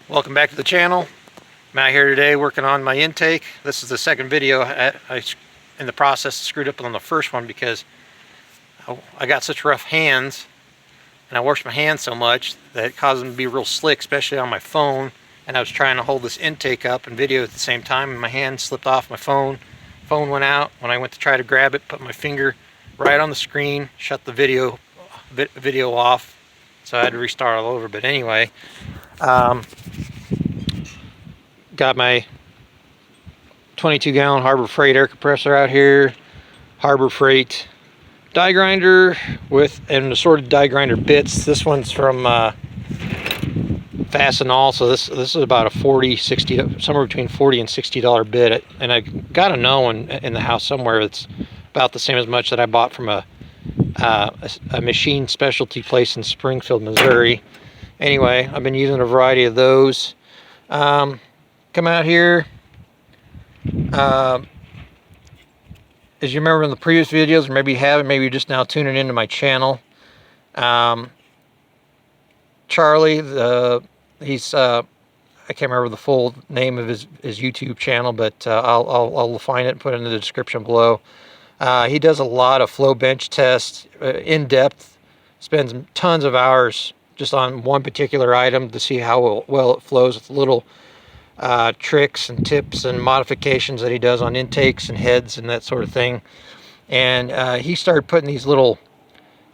Welcome back to the channel. I'm out here today working on my intake. This is the second video. In the process screwed up on the first one because I got such rough hands and I washed my hands so much that it caused them to be real slick, especially on my phone. And I was trying to hold this intake up and video at the same time, and my hand slipped off my phone. Phone went out. When I went to try to grab it, put my finger right on the screen, shut the video off, so I had to restart all over. But anyway, got my 22-gallon Harbor Freight air compressor out here, Harbor Freight die grinder and assorted die grinder bits. This one's from Fastenal, so this is about a $40-$60, somewhere between $40 and $60 bit. And I got another one in the house somewhere that's about the same as much that I bought from a machine specialty place in Springfield, Missouri. Anyway, I've been using a variety of those. Come out here. As you remember in the previous videos, or maybe you haven't, maybe you're just now tuning into my channel. Charlie, he's I can't remember the full name of his YouTube channel, but I'll find it and put it in the description below. He does a lot of flow bench tests, in depth, spends tons of hours just on one particular item to see how well it flows, with little tricks and tips and modifications that he does on intakes and heads and that sort of thing. And he started putting these little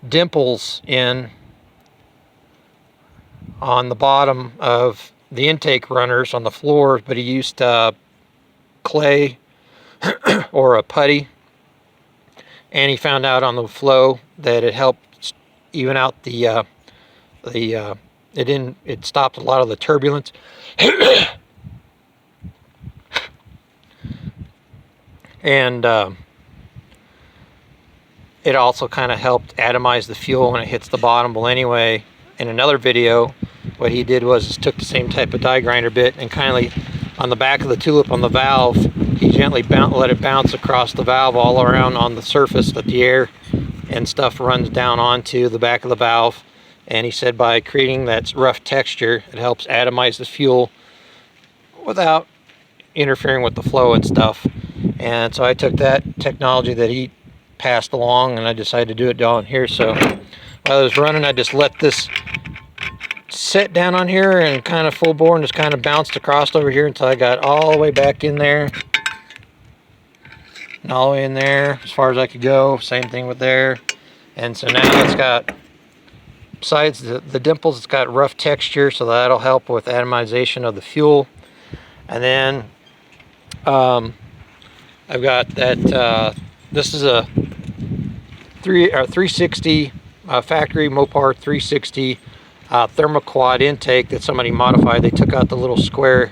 dimples in on the bottom of the intake runners on the floor, but he used clay or a putty, and he found out on the flow that it helped even out it stopped a lot of the turbulence. And it also kind of helped atomize the fuel when it hits the bottom. Well, anyway, in another video, what he did was took the same type of die grinder bit and kindly on the back of the tulip on the valve, he gently let it bounce across the valve all around on the surface that the air and stuff runs down onto the back of the valve. And he said by creating that rough texture, it helps atomize the fuel without interfering with the flow and stuff. And so I took that technology that he passed along and I decided to do it down here. So while I was running, I just let this sit down on here and kind of full bore and just kind of bounced across over here until I got all the way back in there. And all the way in there as far as I could go. Same thing with there. And so now it's got, besides the dimples, it's got rough texture, so that'll help with atomization of the fuel. And then I've got that, this is a 360 factory Mopar 360 Thermoquad intake that somebody modified. They took out the little square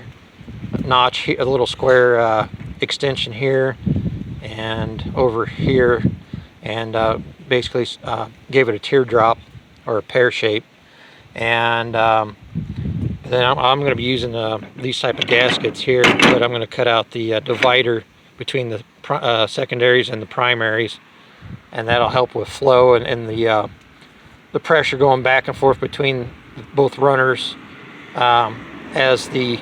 notch, a little square extension here and over here, and basically gave it a teardrop or a pear shape. And then I'm going to be using these type of gaskets here, but I'm going to cut out the divider between the secondaries and the primaries, and that'll help with flow and the pressure going back and forth between both runners as the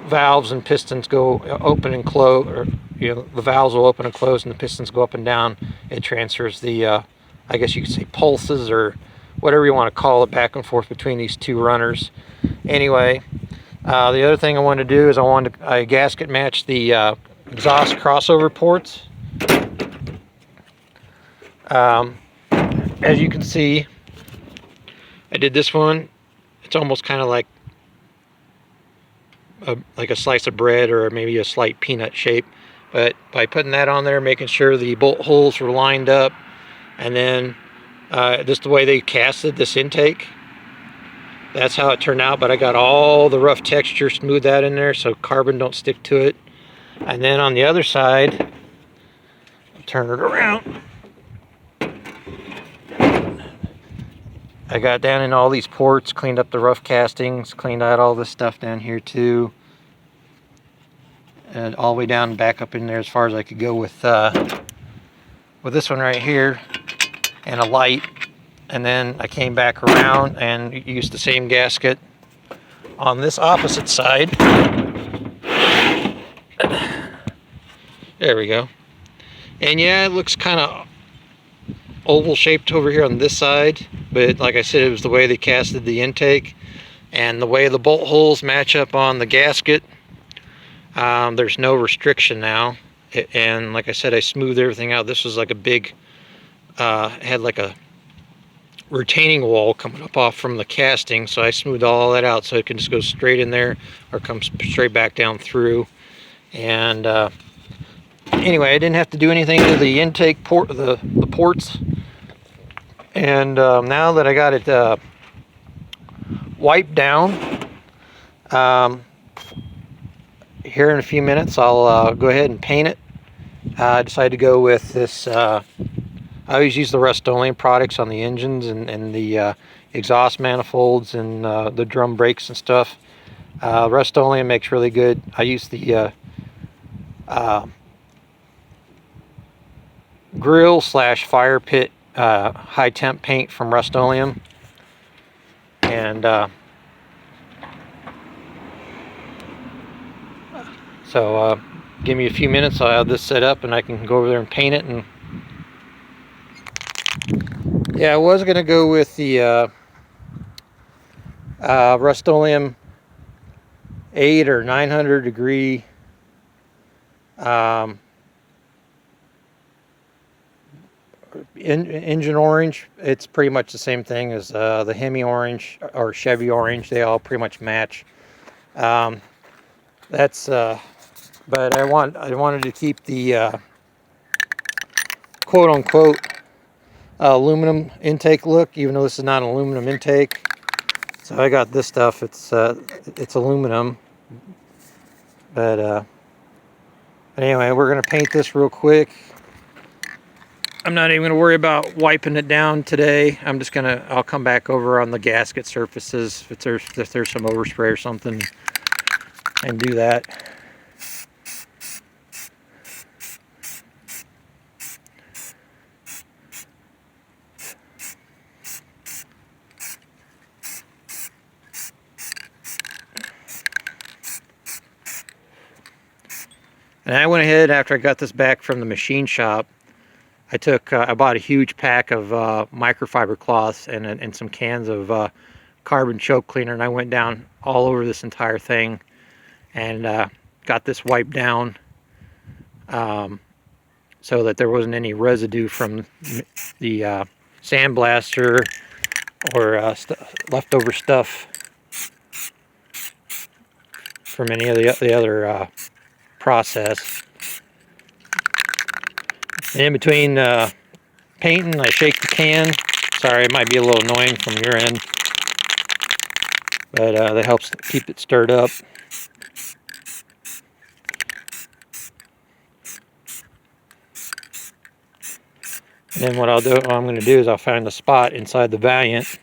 valves and pistons go open and close, or the valves will open and close and the pistons go up and down. It transfers the I guess you could say pulses or whatever you want to call it back and forth between these two runners. Anyway, the other thing I wanted to do is I gasket match the exhaust crossover ports. As you can see, I did this one. It's almost kind of like a slice of bread or maybe a slight peanut shape, but by putting that on there, making sure the bolt holes were lined up, and then just the way they casted this intake, that's how it turned out. But I got all the rough texture smoothed out in there so carbon don't stick to it. And then on the other side, turn it around, I got down in all these ports, cleaned up the rough castings, cleaned out all this stuff down here too, and all the way down and back up in there as far as I could go with this one right here and a light. And then I came back around and used the same gasket on this opposite side. There we go. And yeah, it looks kind of oval shaped over here on this side, but like I said, it was the way they casted the intake and the way the bolt holes match up on the gasket. There's no restriction now, and like I said, I smoothed everything out. This was like a big had like a retaining wall coming up off from the casting, so I smoothed all that out so it can just go straight in there or come straight back down through. And anyway, I didn't have to do anything to the intake port, the ports. And now that I got it wiped down, here in a few minutes I'll go ahead and paint it. I decided to go with this, I always use the Rust-Oleum products on the engines and the exhaust manifolds and the drum brakes and stuff. Rust-Oleum makes really good. I use the grill / fire pit high temp paint from Rust-Oleum, and so give me a few minutes, I'll have this set up and I can go over there and paint it. And yeah, I was gonna go with the Rust-Oleum 800 or 900 degree engine orange. It's pretty much the same thing as the Hemi orange or Chevy orange. They all pretty much match. That's but I wanted to keep the quote unquote aluminum intake look, even though this is not an aluminum intake. So I got this stuff. It's aluminum, but anyway, we're gonna paint this real quick. I'm not even gonna worry about wiping it down today. I'll come back over on the gasket surfaces if there's some overspray or something, and do that. And I went ahead, after I got this back from the machine shop, I bought a huge pack of microfiber cloths and some cans of carbon choke cleaner, and I went down all over this entire thing and got this wiped down so that there wasn't any residue from the sandblaster or leftover stuff from any of the other process. And in between painting, I shake the can. Sorry, it might be a little annoying from your end, but that helps keep it stirred up. And then what I'm going to do is I'll find a spot inside the Valiant,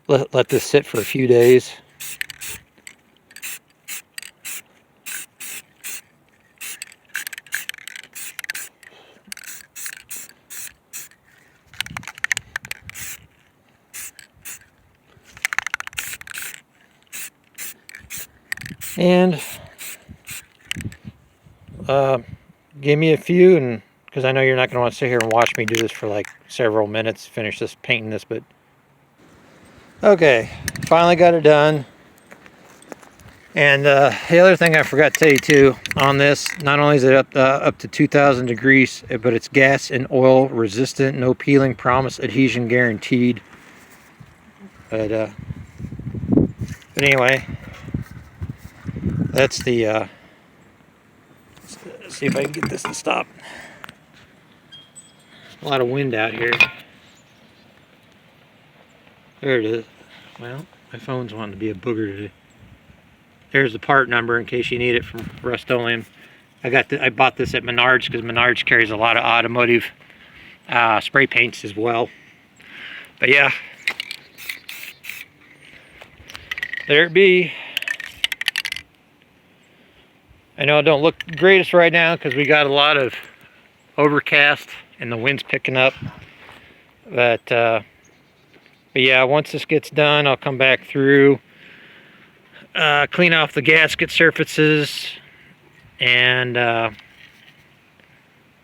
let this sit for a few days. And give me a few, and because I know you're not going to want to sit here and watch me do this for like several minutes, finish this painting this, but okay, finally got it done. And the other thing I forgot to tell you too on this, not only is it up to 2,000 degrees, but it's gas and oil resistant, no peeling promise, adhesion guaranteed. But anyway, that's the let's see if I can get this to stop. A lot of wind out here. There it is. Well, my phone's wanting to be a booger today. There's the part number in case you need it from Rust-Oleum. I bought this at Menards because Menards carries a lot of automotive spray paints as well. But yeah, there it be. I know it don't look the greatest right now because we got a lot of overcast and the wind's picking up. But yeah, once this gets done, I'll come back through. clean off the gasket surfaces, and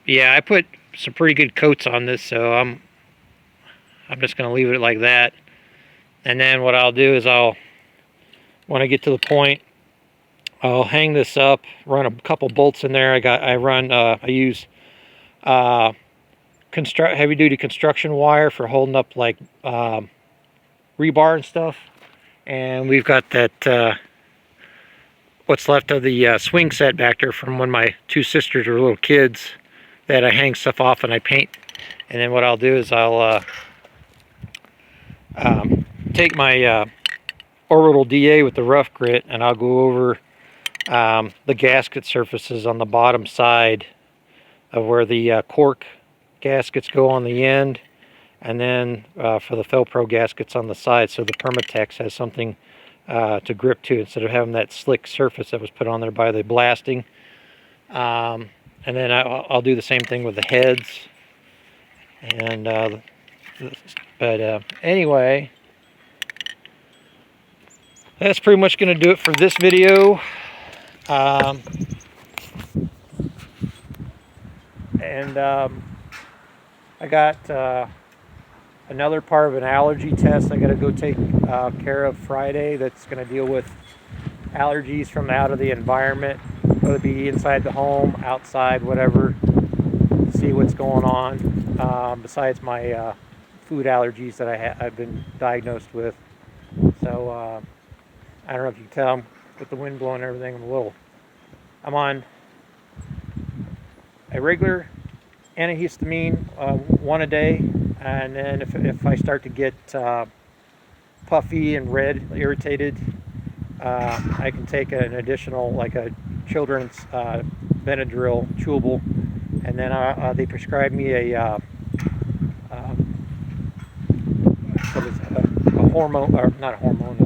yeah, I put some pretty good coats on this, so I'm just going to leave it like that. And then what I'll do is when I get to the point, I'll hang this up, run a couple bolts in there. I use heavy duty construction wire for holding up like rebar and stuff. And we've got that what's left of the swing set back there from when my two sisters were little kids, that I hang stuff off and I paint. And then what I'll do is I'll take my orbital DA with the rough grit, and I'll go over the gasket surfaces on the bottom side of where the cork gaskets go on the end, and then for the Felpro gaskets on the side, so the Permatex has something to grip to instead of having that slick surface that was put on there by the blasting. And then I'll do the same thing with the heads. And anyway, that's pretty much going to do it for this video. I got another part of an allergy test I got to go take care of Friday. That's going to deal with allergies from out of the environment, whether it be inside the home, outside, whatever. See what's going on. Besides my food allergies that I've been diagnosed with. So I don't know if you can tell, with the wind blowing and everything, I'm on a regular antihistamine, one a day, and then if I start to get puffy and red, irritated, I can take an additional, like a children's Benadryl chewable, and then they prescribe me a hormone, or not a hormone,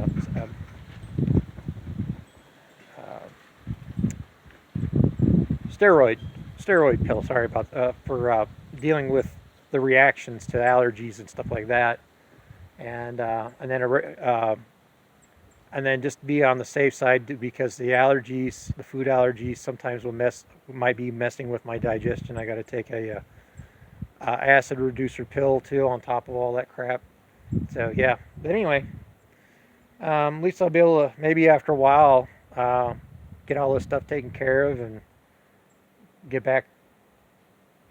steroid pill. Sorry about for dealing with the reactions to allergies and stuff like that, and then just be on the safe side, because the allergies, the food allergies, sometimes might be messing with my digestion. I got to take a acid reducer pill too on top of all that crap. So yeah, but anyway, at least I'll be able to, maybe after a while, get all this stuff taken care of and get back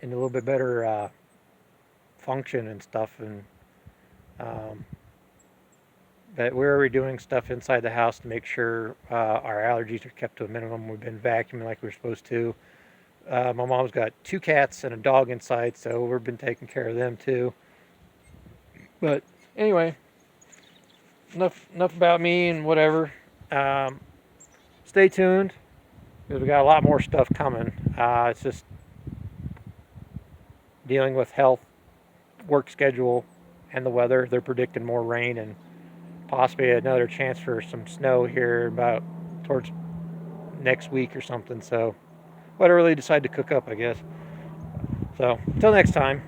into a little bit better function and stuff. And but we're already doing stuff inside the house to make sure our allergies are kept to a minimum. We've been vacuuming like we're supposed to. My mom's got 2 cats and a dog inside, so we've been taking care of them too. But anyway, enough about me and whatever. Stay tuned, because we got a lot more stuff coming. It's just dealing with health, work schedule, and the weather. They're predicting more rain and possibly another chance for some snow here about towards next week or something. So whatever they decide to cook up, I guess. So until next time.